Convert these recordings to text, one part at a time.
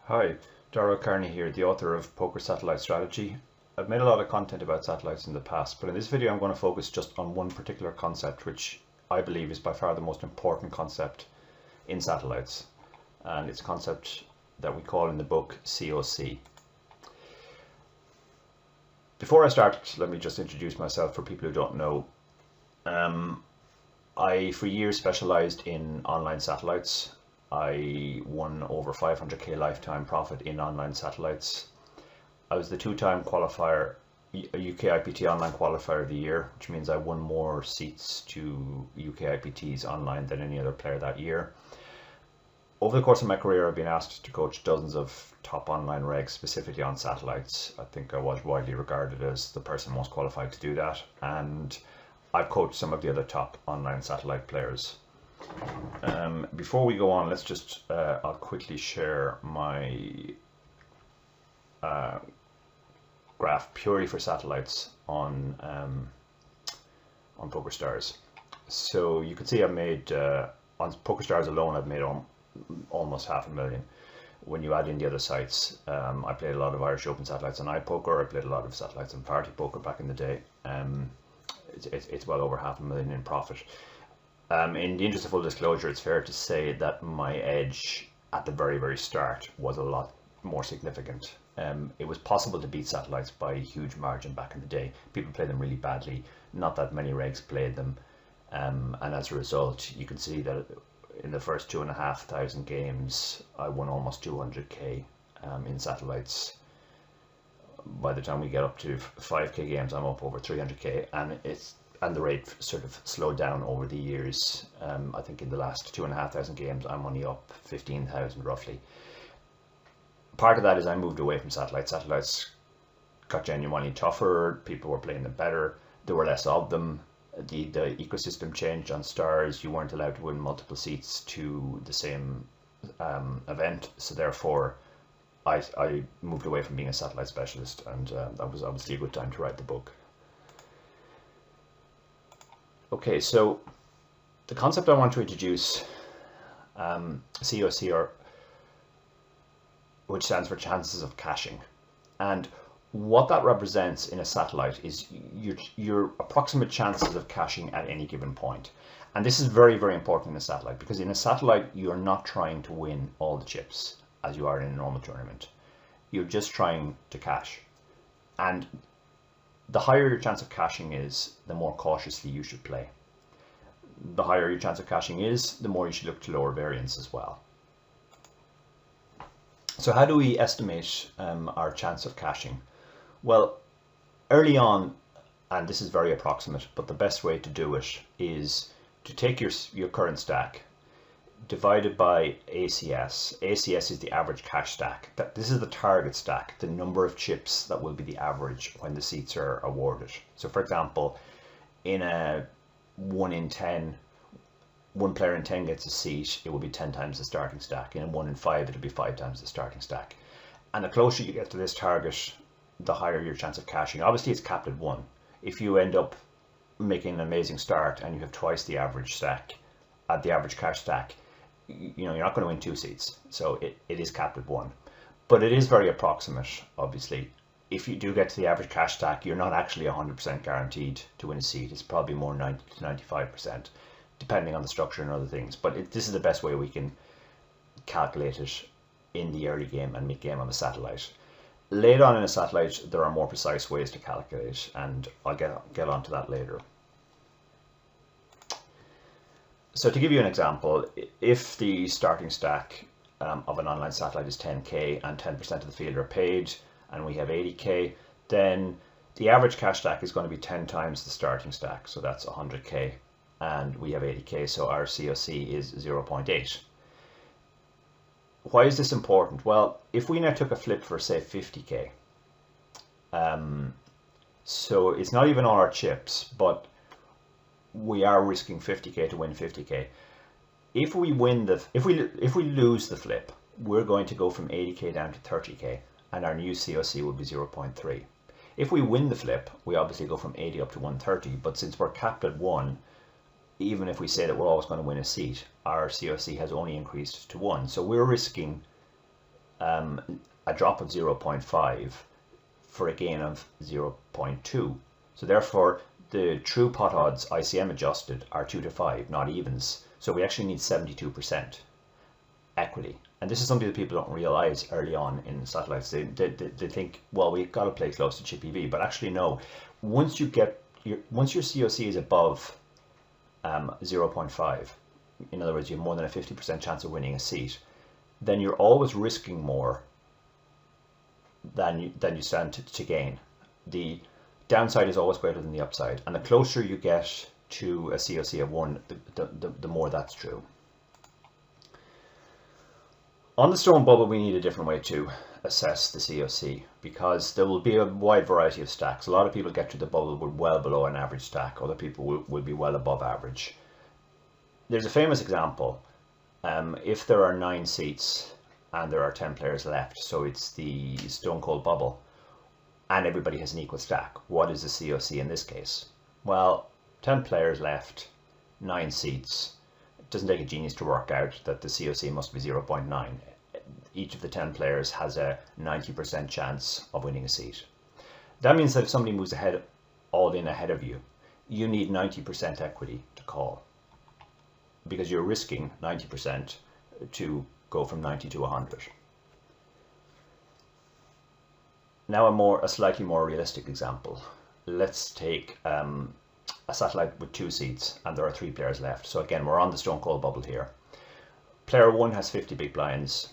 Hi, Dara O'Kearney here, the author of PKO Satellite Strategy. I've made a lot of content about satellites in the past, but in this video I'm going to focus just on one particular concept which I believe is by far the most important concept in satellites. And it's a concept that we call in the book COC. Before I start, let me just introduce myself for people who don't know. I for years specialized in online satellites. I won over 500k lifetime profit in online satellites. I was the two-time qualifier, UK IPT online qualifier of the year, which means I won more seats to UK IPTs online than any other player that year. Over the course of my career, I've been asked to coach dozens of top online regs, specifically on satellites. I think I was widely regarded as the person most qualified to do that, and I've coached some of the other top online satellite players. Before we go on, let's just I'll quickly share my graph purely for satellites on PokerStars. So you can see I've made on PokerStars alone I've made almost $500,000. When you add in the other sites, I played a lot of Irish Open satellites on iPoker. I played a lot of satellites on Party Poker back in the day. It's well over $500,000 in profit. In the interest of full disclosure, it's fair to say that my edge at the very start was a lot more significant. It was possible to beat satellites by a huge margin back in the day. People played them really badly. Not that many regs played them. And as a result, you can see that in the first 2,500 games, I won almost 200k in satellites. By the time we get up to 5k games, I'm up over 300k, and the rate sort of slowed down over the years. I think in the last 2,500 games, I'm only up 15,000 roughly. Part of that is I moved away from satellites. Satellites got genuinely tougher. People were playing them better. There were less of them. The ecosystem changed on Stars. You weren't allowed to win multiple seats to the same event. So therefore, I moved away from being a satellite specialist, and that was obviously a good time to write the book. Okay, so the concept I want to introduce, COC, which stands for chances of caching, and what that represents in a satellite is your approximate chances of caching at any given point. And this is very important in a satellite, because in a satellite you're not trying to win all the chips as you are in a normal tournament. You're just trying to cache, and the higher your chance of caching is, the more cautiously you should play. The higher your chance of caching is, the more you should look to lower variance as well. So how do we estimate our chance of caching? Well, early on, and this is very approximate, but the best way to do it is to take your current stack, divided by ACS. ACS is the average cache stack. This is the target stack, the number of chips that will be the average when the seats are awarded. So for example, in a 1 in 10, one player in 10 gets a seat, it will be 10 times the starting stack. In a 1 in 5, it'll be 5 times the starting stack. And the closer you get to this target, the higher your chance of caching. Obviously it's capped at 1. If you end up making an amazing start and you have twice the average stack, at the average cache stack, you're not going to win 2 seats, so it is capped at 1. But it is very approximate, obviously. If you do get to the average cache stack, you're not actually 100% guaranteed to win a seat. It's probably more 90 to 95%, depending on the structure and other things. But this is the best way we can calculate it in the early game and mid-game on the satellite. Later on in a satellite, there are more precise ways to calculate, and I'll get onto that later. So to give you an example, if the starting stack of an online satellite is 10k and 10% of the field are paid, and we have 80k, then the average cache stack is going to be 10 times the starting stack, so that's 100k, and we have 80k, so our COC is 0.8. Why is this important? Well, if we now took a flip for, say, 50k, so it's not even all our chips, but we are risking 50k to win 50k. If we lose the flip, we're going to go from 80k down to 30k, and our new COC will be 0.3. If we win the flip, we obviously go from 80 up to 130, but since we're capped at 1, even if we say that we're always going to win a seat, our COC has only increased to 1. So we're risking a drop of 0.5 for a gain of 0.2. So therefore, the true pot odds ICM adjusted are 2 to 5, not evens. So we actually need 72% equity. And this is something that people don't realize early on in satellites. They think, well, we've got to play close to chip EV, but actually no. Once your COC is above 0.5, in other words, you have more than a 50% chance of winning a seat, then you're always risking more than you stand to gain. The downside is always greater than the upside, and the closer you get to a COC of 1, the more that's true. On the stone bubble, we need a different way to assess the COC, because there will be a wide variety of stacks. A lot of people get to the bubble with well below an average stack. Other people will be well above average. There's a famous example. If there are 9 seats and there are 10 players left, so it's the stone cold bubble, and everybody has an equal stack, what is the COC in this case? Well, 10 players left, 9 seats. It doesn't take a genius to work out that the COC must be 0.9. Each of the 10 players has a 90% chance of winning a seat. That means that if somebody moves ahead, all in ahead of you, you need 90% equity to call, because you're risking 90% to go from 90 to 100. Now a slightly more realistic example. Let's take a satellite with 2 seats and there are 3 players left. So again, we're on the stone cold bubble here. Player 1 has 50 big blinds.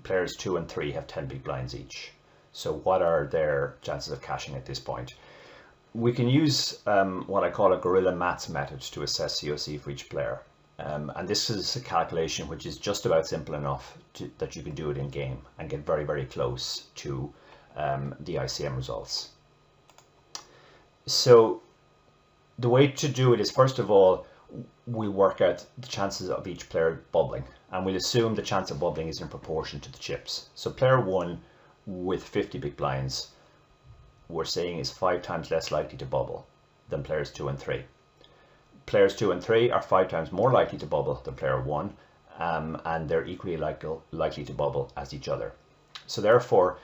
Players 2 and 3 have 10 big blinds each. So what are their chances of cashing at this point? We can use what I call a guerrilla maths method to assess COC for each player. And this is a calculation which is just about simple enough that you can do it in game and get very, very close to the ICM results. So the way to do it is, first of all, we work out the chances of each player bubbling, and we'll assume the chance of bubbling is in proportion to the chips. So player 1 with 50 big blinds, we're saying is 5 times less likely to bubble than players 2 and 3. Players 2 and 3 are 5 times more likely to bubble than player 1, and they're equally likely to bubble as each other. So therefore,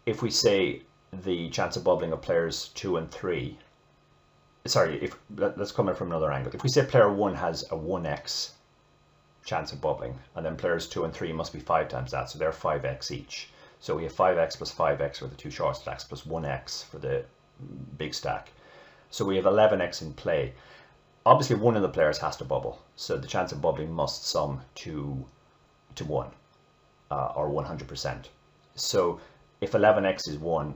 if we say the chance of bubbling of players 2 and 3, let's come in from another angle. If we say player 1 has a 1x chance of bubbling, and then players 2 and 3 must be 5 times that, so they're 5x each. So we have 5x plus 5x for the 2 short stacks, plus 1x for the big stack. So we have 11x in play. Obviously, one of the players has to bubble, so the chance of bubbling must sum to 1, or 100%. So if 11x is 1,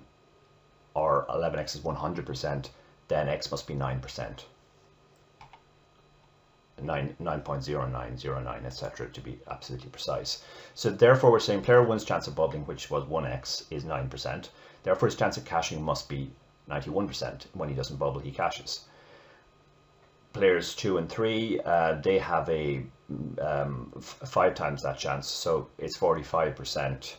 or 11x is 100%, then x must be 9%. 9.0909, etc., to be absolutely precise. So therefore, we're saying player 1's chance of bubbling, which was 1x, is 9%. Therefore, his chance of cashing must be 91%. When he doesn't bubble, he cashes. Players 2 and 3, they have a 5 times that chance, so it's 45%,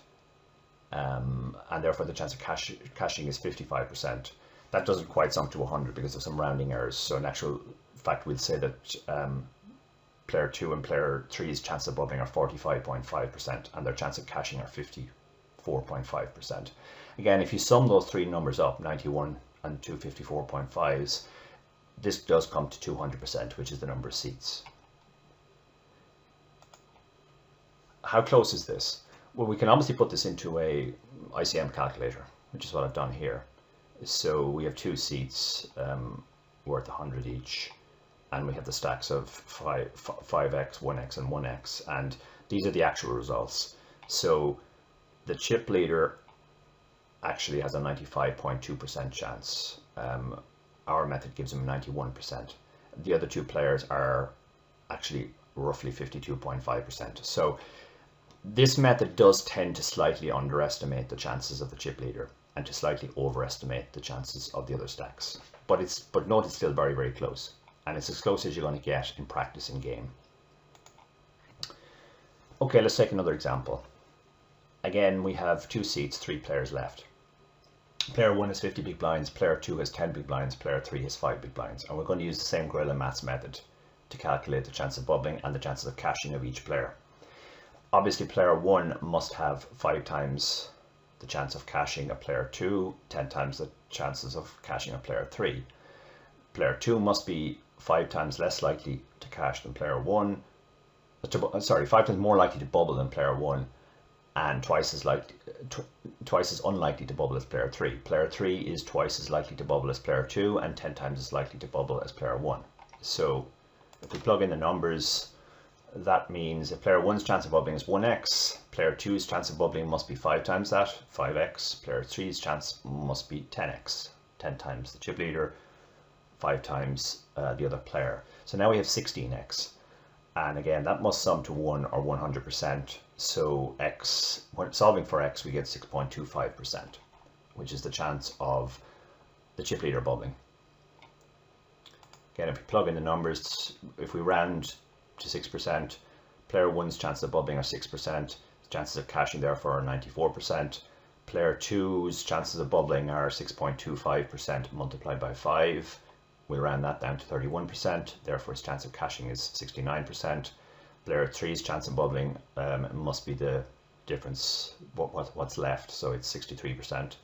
and therefore the chance of cashing is 55%. That doesn't quite sum to 100 because of some rounding errors. So in actual fact, we'll say that player 2 and player 3's chance of bubbling are 45.5%, and their chance of cashing are 54.5%. Again, if you sum those 3 numbers up, 91 and 254.5s, this does come to 200%, which is the number of seats. How close is this? Well, we can obviously put this into a ICM calculator, which is what I've done here. So we have 2 seats worth 100 each, and we have the stacks of 5x, 1x, and 1x, and these are the actual results. So the chip leader actually has a 95.2% chance. Our method gives him 91%. The other 2 players are actually roughly 52.5%. So this method does tend to slightly underestimate the chances of the chip leader and to slightly overestimate the chances of the other stacks. But note it's still very, very close, and it's as close as you're going to get in practice in game. Okay, let's take another example. Again, we have 2 seats, 3 players left. Player 1 has 50 big blinds, player 2 has 10 big blinds, player 3 has 5 big blinds, and we're going to use the same guerrilla maths method to calculate the chance of bubbling and the chances of cashing of each player. obviously player 1 must have 5 times the chance of cashing a player 2, 10 times the chances of cashing a player 3. Player 2 must be 5 times less likely to cash than player 1, 5 times more likely to bubble than player 1, and twice as unlikely to bubble as player 3. Player 3 is twice as likely to bubble as player 2 and 10 times as likely to bubble as player 1. So if we plug in the numbers, that means if player 1's chance of bubbling is 1x, player 2's chance of bubbling must be 5 times that, 5x, player 3's chance must be 10x, 10 times the chip leader, 5 times the other player. So now we have 16x. And again, that must sum to 1 or 100%. So x, when solving for x, we get 6.25%, which is the chance of the chip leader bubbling. Again, if we plug in the numbers, if we round to 6%, player 1's chances of bubbling are 6%, chances of cashing therefore are 94%. Player 2's chances of bubbling are 6.25% multiplied by 5. We'll round that down to 31%, therefore his chance of cashing is 69%. Player 3's chance of bubbling must be the difference, what's left, so it's 63%,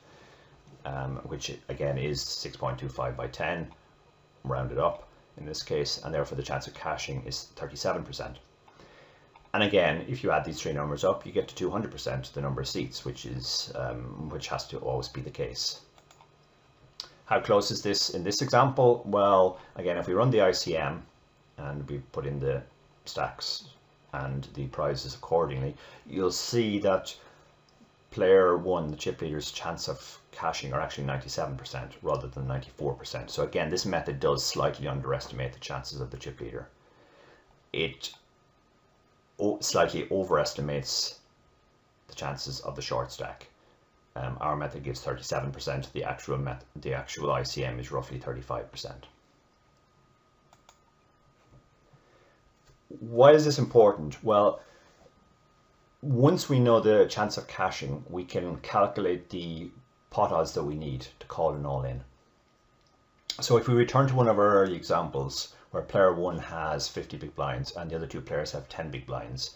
which again is 6.25 by 10, rounded up in this case, and therefore the chance of cashing is 37%. And again, if you add these three numbers up, you get to 200%, the number of seats, which has to always be the case. How close is this in this example? Well, again, if we run the ICM and we put in the stacks and the prizes accordingly, you'll see that player 1, the chip leader's chance of cashing, are actually 97% rather than 94%. So again, this method does slightly underestimate the chances of the chip leader. It slightly overestimates the chances of the short stack. Our method gives 37%. The actual ICM is roughly 35%. Why is this important? Well, once we know the chance of cashing, we can calculate the pot odds that we need to call an all-in. So if we return to one of our early examples where player 1 has 50 big blinds and the other two players have 10 big blinds,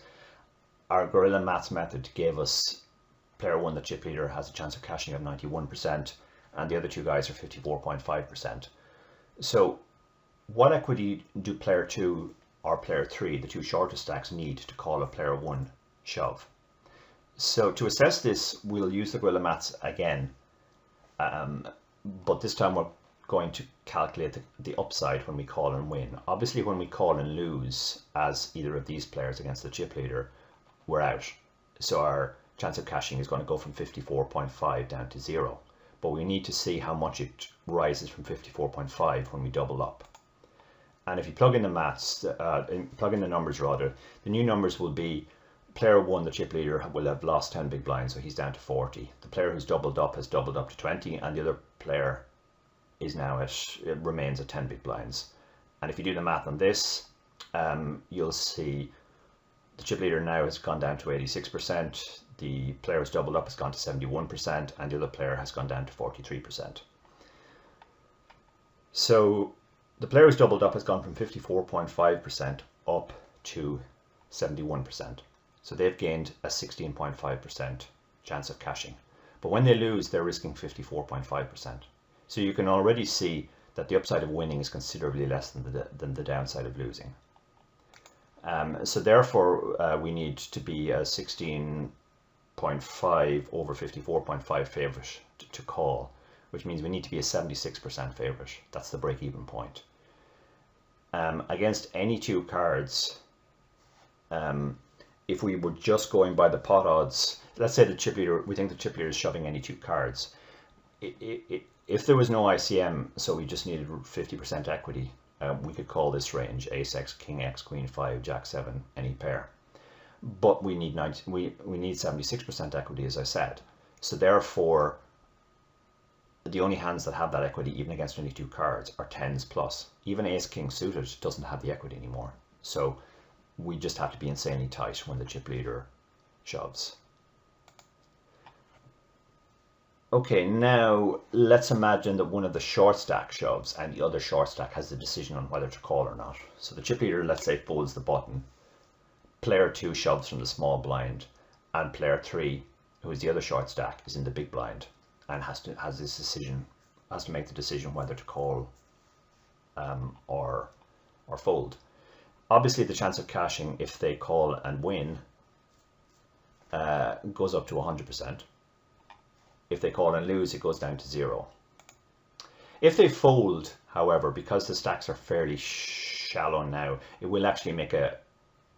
our Gorilla Maths method gave us player 1, the chip leader, has a chance of cashing of 91%, and the other two guys are 54.5%. So what equity do player 2 or player 3, the two shortest stacks, need to call a player 1 shove? So to assess this, we'll use the Gorilla Maths again, but this time we're going to calculate the upside when we call and win. Obviously, when we call and lose as either of these players against the chip leader, we're out. So our chance of cashing is going to go from 54.5 down to 0. But we need to see how much it rises from 54.5 when we double up. And if you plug in the maths, plug in the numbers rather, the new numbers will be player 1, the chip leader, will have lost 10 big blinds, so he's down to 40. The player who's doubled up has doubled up to 20, and the other player is now remains at 10 big blinds. And if you do the math on this, you'll see the chip leader now has gone down to 86%, the player who's doubled up has gone to 71%, and the other player has gone down to 43%. So the player who's doubled up has gone from 54.5% up to 71%. So they've gained a 16.5% chance of cashing. But when they lose, they're risking 54.5%. So you can already see that the upside of winning is considerably less than the downside of losing. So therefore, we need to be a 16.5 over 54.5 favourite to call, which means we need to be a 76% favourite. That's the break-even point. Against any two cards, if we were just going by the pot odds, let's say the chip leader, we think the chip leader is shoving any two cards. If there was no ICM, so we just needed 50% equity, we could call this range ace x, king x, queen 5, jack 7, any pair. But we need 76% equity, as I said. So therefore, the only hands that have that equity, even against only two cards, are 10s plus. Even ace king suited doesn't have the equity anymore. So we just have to be insanely tight when the chip leader shoves. Okay, now let's imagine that one of the short stack shoves and the other short stack has the decision on whether to call or not. So the chip leader, let's say, folds the button player 2 shoves from the small blind, and player 3, who is the other short stack, is in the big blind and has to make the decision whether to call or fold. Obviously, the chance of cashing if they call and win goes up to 100%. If they call and lose, it goes down to 0. If they fold, however, because the stacks are fairly shallow now, it will actually make a,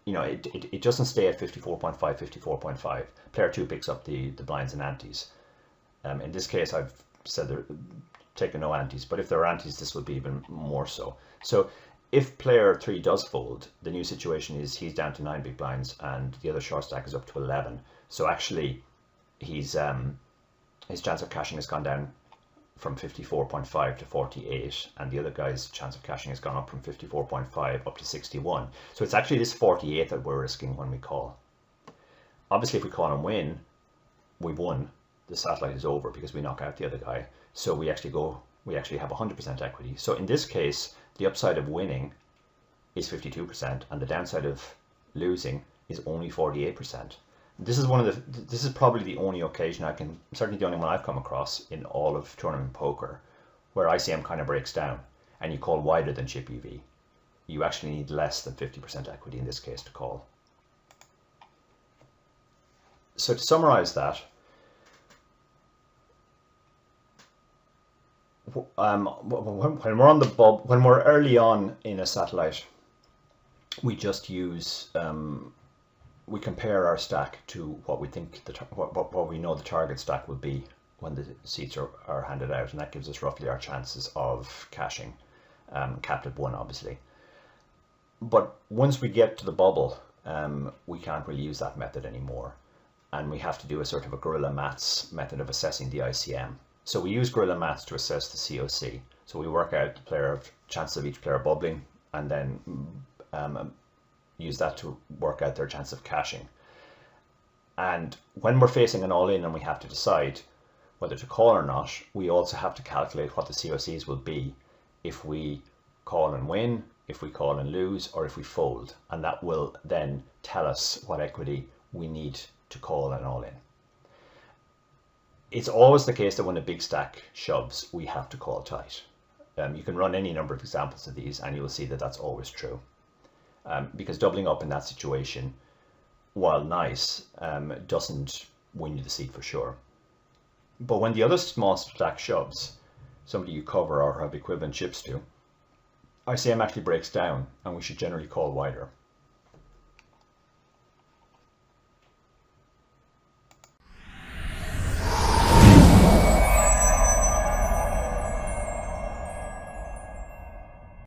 it doesn't stay at 54.5, 54.5. Player 2 picks up the blinds and antes. In this case, I've said they're taking no antes, but if there are antes, this will be even more so. So if player 3 does fold, the new situation is he's down to 9 big blinds and the other short stack is up to 11. So actually, his chance of cashing has gone down from 54.5 to 48, and the other guy's chance of cashing has gone up from 54.5 up to 61. So it's actually this 48 that we're risking when we call. Obviously, if we call and win, we've won. The satellite is over because we knock out the other guy. So we actually have 100% equity. So in this case, the upside of winning is 52%, and the downside of losing is only 48%. This is probably the only occasion certainly the only one I've come across in all of tournament poker, where ICM kind of breaks down and you call wider than chip EV. You actually need less than 50% equity in this case to call. So to summarize that, when we're on the bulb, when we're early on in a satellite, we just use we compare our stack to what we think what we know the target stack will be when the seats are handed out, and that gives us roughly our chances of cashing, capped at 1 obviously. But once we get to the bubble, we can't really use that method anymore, and we have to do a sort of a guerrilla maths method of assessing the ICM. So we use guerrilla maths to assess the COC. So we work out the chances of each player bubbling, and then use that to work out their chance of cashing. And when we're facing an all-in and we have to decide whether to call or not, we also have to calculate what the COCs will be if we call and win, if we call and lose, or if we fold. And that will then tell us what equity we need to call an all-in. It's always the case that when a big stack shoves, we have to call tight. You can run any number of examples of these and you will see that that's always true. Because doubling up in that situation, while nice, doesn't win you the seat for sure. But when the other small stack shoves, somebody you cover or have equivalent chips to, ICM actually breaks down and we should generally call wider.